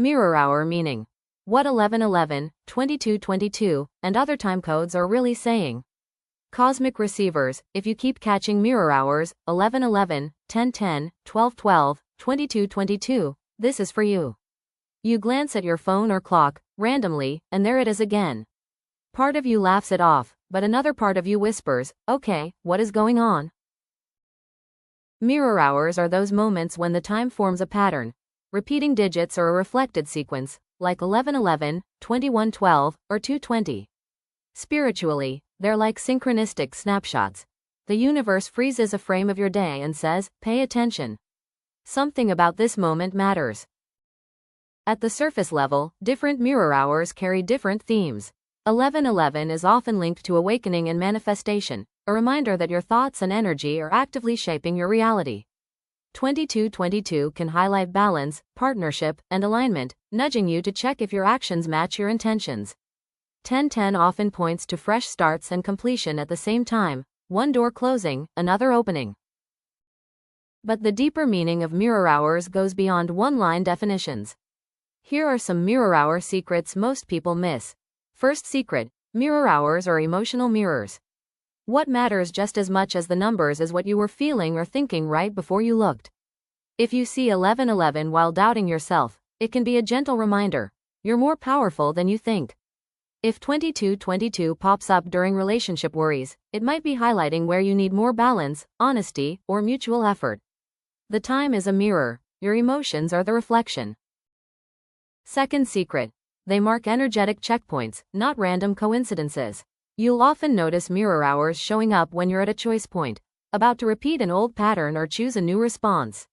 Mirror hour meaning. What 11:11, 22:22, and other time codes are really saying. Cosmic receivers, if you keep catching mirror hours, 11:11, 10:10, 12:12, 22:22, this is for you. You glance at your phone or clock, randomly, and there it is again. Part of you laughs it off, but another part of you whispers, okay, what is going on? Mirror hours are those moments when the time forms a pattern, repeating digits or a reflected sequence, like 11:11, 21:12, or 2:20. Spiritually, they're like synchronistic snapshots. The universe freezes a frame of your day and says, pay attention. Something about this moment matters. At the surface level, different mirror hours carry different themes. 11:11 is often linked to awakening and manifestation, a reminder that your thoughts and energy are actively shaping your reality. 22:22 can highlight balance, partnership, and alignment, nudging you to check if your actions match your intentions. 10:10 often points to fresh starts and completion at the same time, one door closing, another opening. But the deeper meaning of mirror hours goes beyond one-line definitions. Here are some mirror hour secrets most people miss. First secret, mirror hours are emotional mirrors. What matters just as much as the numbers is what you were feeling or thinking right before you looked. If you see 11:11 while doubting yourself, it can be a gentle reminder. You're more powerful than you think. If 22:22 pops up during relationship worries, it might be highlighting where you need more balance, honesty, or mutual effort. The time is a mirror, your emotions are the reflection. Second secret, they mark energetic checkpoints, not random coincidences. You'll often notice mirror hours showing up when you're at a choice point, about to repeat an old pattern or choose a new response.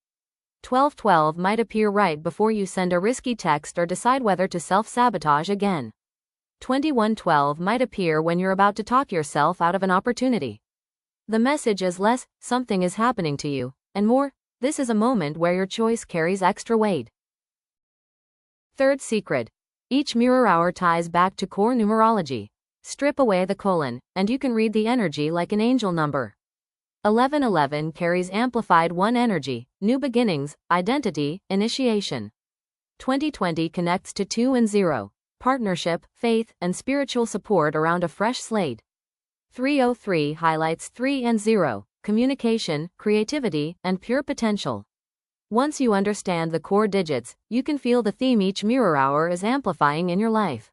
12:12 might appear right before you send a risky text or decide whether to self-sabotage again. 21:12 might appear when you're about to talk yourself out of an opportunity. The message is less, something is happening to you, and more, this is a moment where your choice carries extra weight. Third secret, each mirror hour ties back to core numerology. Strip away the colon, and you can read the energy like an angel number. 11:11 carries amplified 1 energy, new beginnings, identity, initiation. 2020 connects to 2 and 0. Partnership, faith, and spiritual support around a fresh slate. 303 highlights 3 and 0, communication, creativity, and pure potential. Once you understand the core digits, you can feel the theme each mirror hour is amplifying in your life.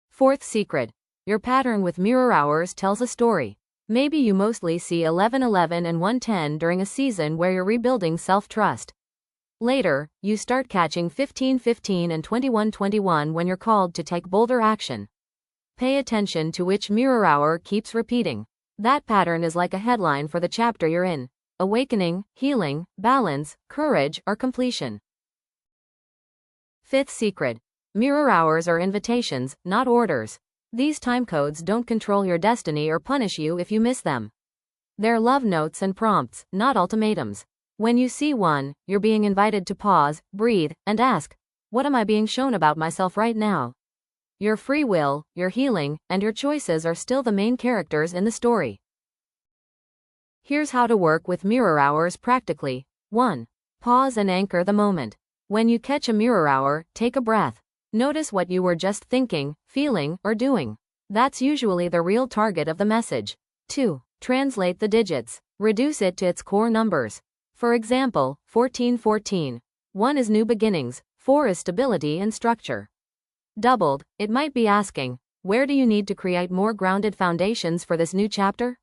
Fourth secret, your pattern with mirror hours tells a story. Maybe you mostly see 11:11 and 1:10 during a season where you're rebuilding self-trust. Later, you start catching 15:15 and 21:21 when you're called to take bolder action. Pay attention to which mirror hour keeps repeating. That pattern is like a headline for the chapter you're in: awakening, healing, balance, courage, or completion. Fifth secret, mirror hours are invitations, not orders. These time codes don't control your destiny or punish you if you miss them. They're love notes and prompts, not ultimatums. When you see one, you're being invited to pause, breathe, and ask, what am I being shown about myself right now? Your free will, your healing, and your choices are still the main characters in the story. Here's how to work with mirror hours practically. 1. Pause and anchor the moment. When you catch a mirror hour, take a breath. Notice what you were just thinking, feeling, or doing. That's usually the real target of the message. 2. Translate the digits. Reduce it to its core numbers. For example, 14:14. 1 is new beginnings, 4 is stability and structure. Doubled, it might be asking, where do you need to create more grounded foundations for this new chapter?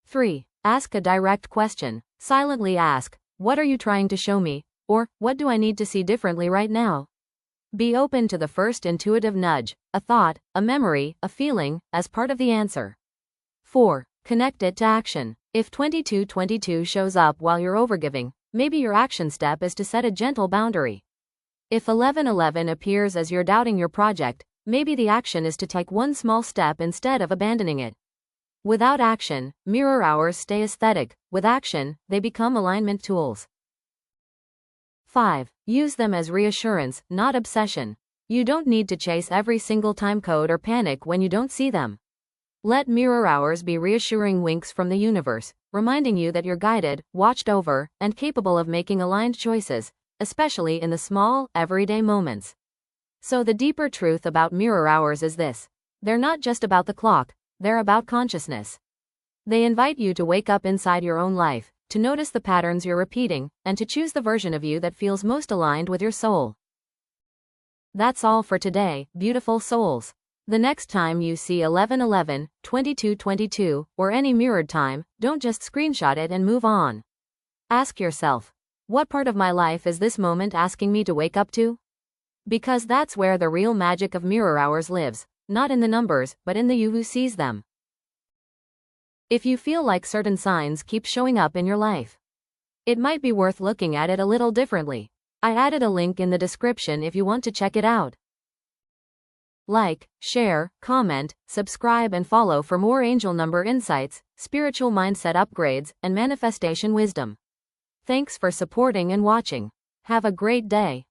3. Ask a direct question. Silently ask, what are you trying to show me? Or, what do I need to see differently right now? Be open to the first intuitive nudge, a thought, a memory, a feeling, as part of the answer. 4. Connect it to action. If 22:22 shows up while you're overgiving, maybe your action step is to set a gentle boundary. If 11:11 appears as you're doubting your project, maybe the action is to take one small step instead of abandoning it. Without action, mirror hours stay aesthetic. With action, they become alignment tools. 5. Use them as reassurance, not obsession. You don't need to chase every single time code or panic when you don't see them. Let mirror hours be reassuring winks from the universe, reminding you that you're guided, watched over, and capable of making aligned choices, especially in the small, everyday moments. So the deeper truth about mirror hours is this: they're not just about the clock, they're about consciousness. They invite you to wake up inside your own life, to notice the patterns you're repeating, and to choose the version of you that feels most aligned with your soul. That's all for today, beautiful souls. The next time you see 11:11, 22:22, or any mirrored time, don't just screenshot it and move on. Ask yourself, what part of my life is this moment asking me to wake up to? Because that's where the real magic of mirror hours lives, not in the numbers, but in the you who sees them. If you feel like certain signs keep showing up in your life, it might be worth looking at it a little differently. I added a link in the description if you want to check it out. Like, share, comment, subscribe and follow for more angel number insights, spiritual mindset upgrades, and manifestation wisdom. Thanks for supporting and watching. Have a great day.